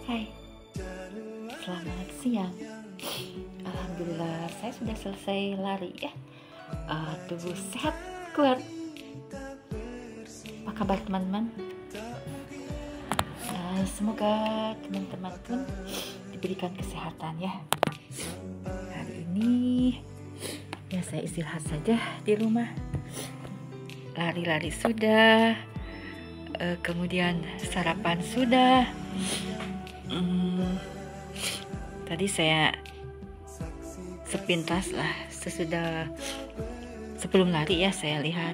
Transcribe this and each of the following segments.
Hai, selamat siang. Alhamdulillah saya sudah selesai lari ya. Tubuh sehat, kuat. Apa kabar teman-teman? Semoga teman-teman pun diberikan kesehatan ya. Hari ini ya saya istirahat saja di rumah. Lari-lari sudah, kemudian sarapan sudah. Tadi saya sepintas lah sebelum lari ya, saya lihat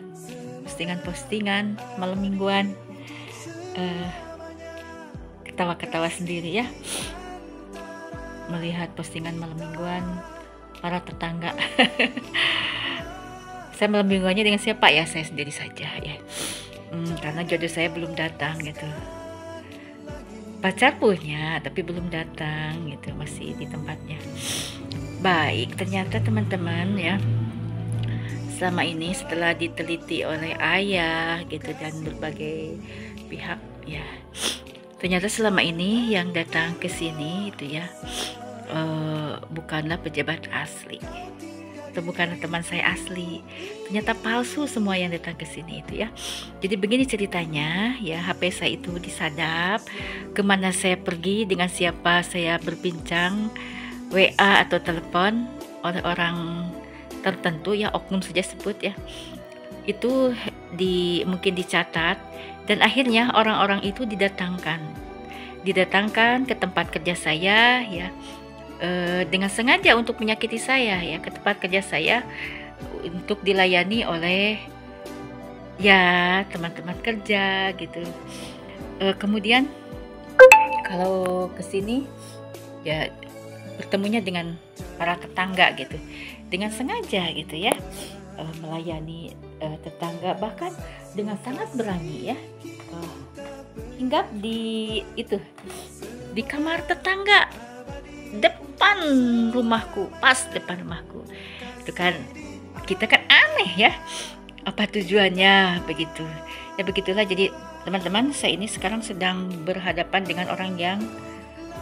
postingan malam mingguan, ketawa-ketawa sendiri ya melihat postingan malam mingguan para tetangga. Saya malam mingguannya dengan siapa ya? Saya sendiri saja ya, karena jodoh saya belum datang gitu. Pacar punya tapi belum datang gitu, masih di tempatnya. Baik, ternyata teman-teman ya, selama ini setelah diteliti oleh ayah gitu dan berbagai pihak ya, ternyata selama ini yang datang ke sini itu ya bukanlah pejabat asli atau bukanlah teman saya asli, ternyata palsu semua yang datang ke sini itu ya. Jadi begini ceritanya ya, HP saya itu disadap, kemana saya pergi, dengan siapa saya berbincang, WA atau telepon oleh orang tertentu ya, oknum saja sebut ya, itu mungkin dicatat, dan akhirnya orang-orang itu didatangkan ke tempat kerja saya ya, dengan sengaja untuk menyakiti saya ya, ke tempat kerja saya untuk dilayani oleh ya teman-teman kerja gitu. Kemudian kalau kesini ya bertemunya dengan para tetangga gitu, dengan sengaja gitu ya, melayani tetangga, bahkan dengan sangat berani ya, hinggap di kamar tetangga depan rumahku, pas depan rumahku. Itu kan kita kan aneh ya, apa tujuannya begitu ya. Begitulah. Jadi teman-teman, saya ini sekarang sedang berhadapan dengan orang yang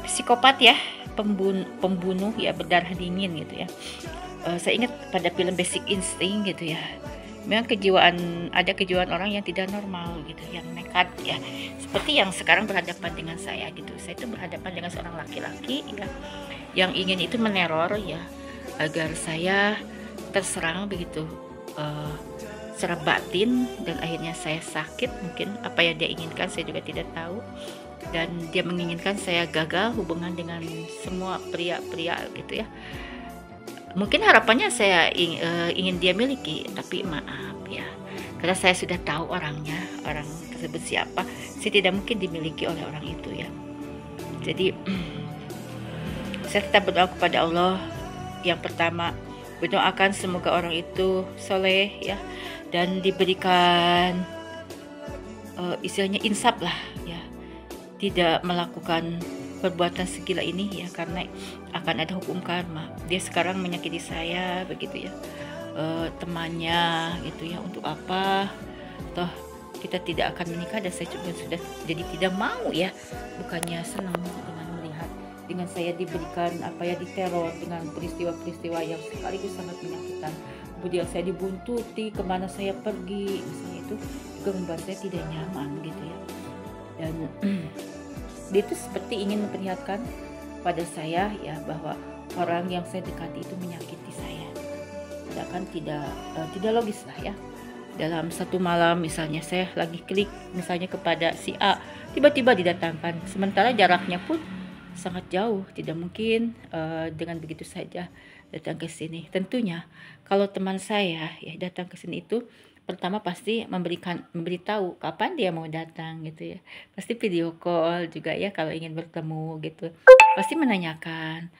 psikopat ya, pembunuh ya, berdarah dingin gitu ya. Saya ingat pada film Basic Instinct gitu ya, memang ada kejiwaan orang yang tidak normal gitu, yang nekat ya, seperti yang sekarang berhadapan dengan saya gitu. Saya itu berhadapan dengan seorang laki-laki ya, yang ingin itu meneror ya, agar saya terserang begitu, secara batin, dan akhirnya saya sakit. Mungkin apa yang dia inginkan saya juga tidak tahu, dan dia menginginkan saya gagal hubungan dengan semua pria-pria gitu ya. Mungkin harapannya saya ingin dia miliki, tapi maaf ya, karena saya sudah tahu orang tersebut siapa, saya tidak mungkin dimiliki oleh orang itu ya. Jadi saya tetap berdoa kepada Allah. Yang pertama, berdoakan semoga orang itu soleh ya, dan diberikan istilahnya insaf lah ya, tidak melakukan perbuatan segila ini ya, karena akan ada hukum karma. Dia sekarang menyakiti saya begitu ya, temannya gitu ya, untuk apa toh kita tidak akan menikah, dan saya juga sudah jadi tidak mau ya, bukannya senang dengan melihat dengan saya diberikan diteror dengan peristiwa-peristiwa yang sekaligus sangat menyakitkan. Kemudian saya dibuntuti kemana saya pergi misalnya, itu juga membuat saya tidak nyaman gitu ya. Dan dia itu seperti ingin memperlihatkan pada saya ya, bahwa orang yang saya dekati itu menyakiti saya. Sedangkan tidak logis lah ya. Dalam satu malam misalnya saya lagi klik misalnya kepada si A, tiba-tiba didatangkan, sementara jaraknya pun sangat jauh. Tidak mungkin dengan begitu saja datang ke sini. Tentunya kalau teman saya ya datang ke sini itu pertama pasti memberitahu kapan dia mau datang gitu ya. Pasti video call juga ya kalau ingin bertemu gitu. Pasti menanyakan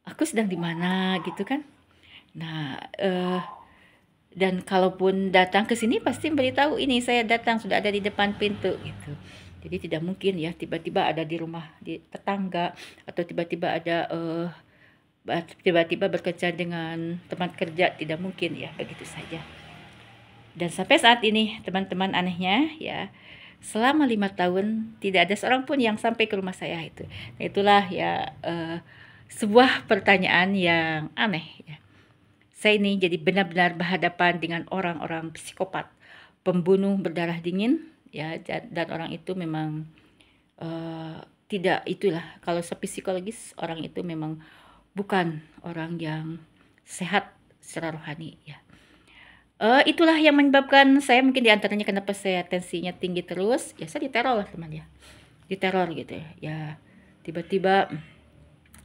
aku sedang di mana gitu kan. Nah, dan kalaupun datang ke sini pasti memberitahu ini saya datang, sudah ada di depan pintu gitu. Jadi tidak mungkin ya tiba-tiba ada di rumah di tetangga, atau tiba-tiba berkencan dengan teman kerja, tidak mungkin ya begitu saja. Dan sampai saat ini teman-teman, anehnya ya, selama 5 tahun tidak ada seorang pun yang sampai ke rumah saya itu. Nah, itulah ya sebuah pertanyaan yang aneh ya. Saya ini jadi benar-benar berhadapan dengan orang-orang psikopat, pembunuh berdarah dingin ya, dan orang itu memang tidak itulah, kalau psikologis orang itu memang bukan orang yang sehat secara rohani ya. Itulah yang menyebabkan saya, mungkin diantaranya kenapa saya tensinya tinggi terus ya, saya diteror lah teman ya, diteror gitu ya, tiba-tiba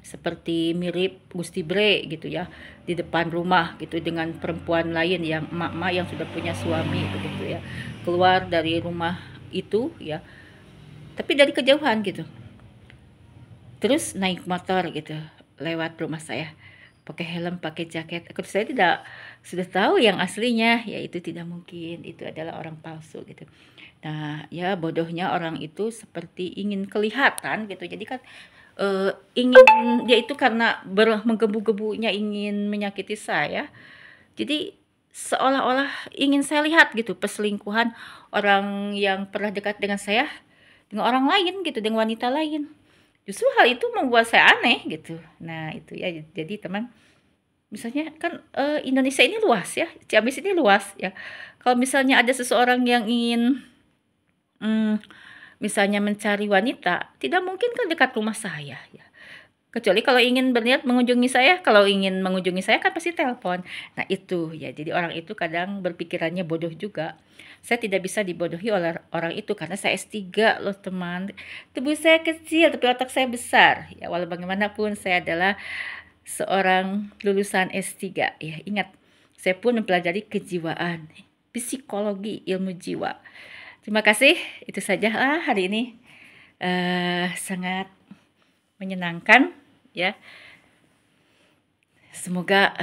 seperti mirip Gusti Bre gitu ya, di depan rumah gitu dengan perempuan lain yang emak-emak yang sudah punya suami begitu ya, keluar dari rumah itu ya, tapi dari kejauhan gitu, terus naik motor gitu lewat rumah saya, pakai helm, pakai jaket. Saya tidak sudah tahu yang aslinya, ya itu tidak mungkin, itu adalah orang palsu gitu. Nah, ya bodohnya orang itu seperti ingin kelihatan gitu. Jadi kan ingin dia itu karena menggebu-gebunya ingin menyakiti saya. Jadi seolah-olah ingin saya lihat gitu perselingkuhan orang yang pernah dekat dengan saya dengan orang lain gitu, dengan wanita lain. Justru hal itu membuat saya aneh gitu. Nah, itu ya, jadi teman, misalnya kan Indonesia ini luas ya, Ciamis ini luas ya. Kalau misalnya ada seseorang yang ingin misalnya mencari wanita, tidak mungkin kan dekat rumah saya ya. Kecuali kalau ingin berniat mengunjungi saya, kalau ingin mengunjungi saya kan pasti telepon. Nah, itu ya, jadi orang itu kadang berpikirannya bodoh juga. Saya tidak bisa dibodohi oleh orang itu karena saya S3 loh teman. Tubuh saya kecil tapi otak saya besar. Ya, walau bagaimanapun saya adalah seorang lulusan S3 ya. Ingat, saya pun mempelajari kejiwaan, psikologi, ilmu jiwa. Terima kasih, itu saja hari ini. Sangat menyenangkan ya. Semoga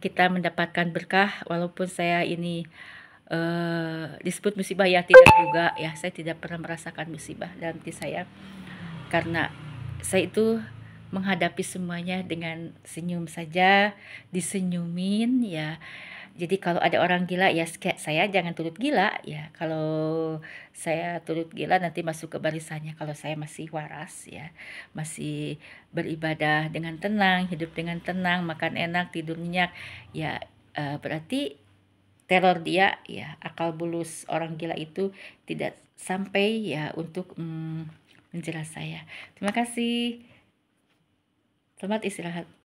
kita mendapatkan berkah, walaupun saya ini disebut musibah ya, tidak juga ya, saya tidak pernah merasakan musibah dalam diri saya, karena saya itu menghadapi semuanya dengan senyum saja, disenyumin ya. Jadi kalau ada orang gila ya saya jangan turut gila ya. Kalau saya turut gila nanti masuk ke barisannya. Kalau saya masih waras ya, masih beribadah dengan tenang, hidup dengan tenang, makan enak, tidur nyenyak ya, berarti teror dia ya, akal bulus orang gila itu tidak sampai ya untuk menjerat saya. Terima kasih. Selamat istirahat.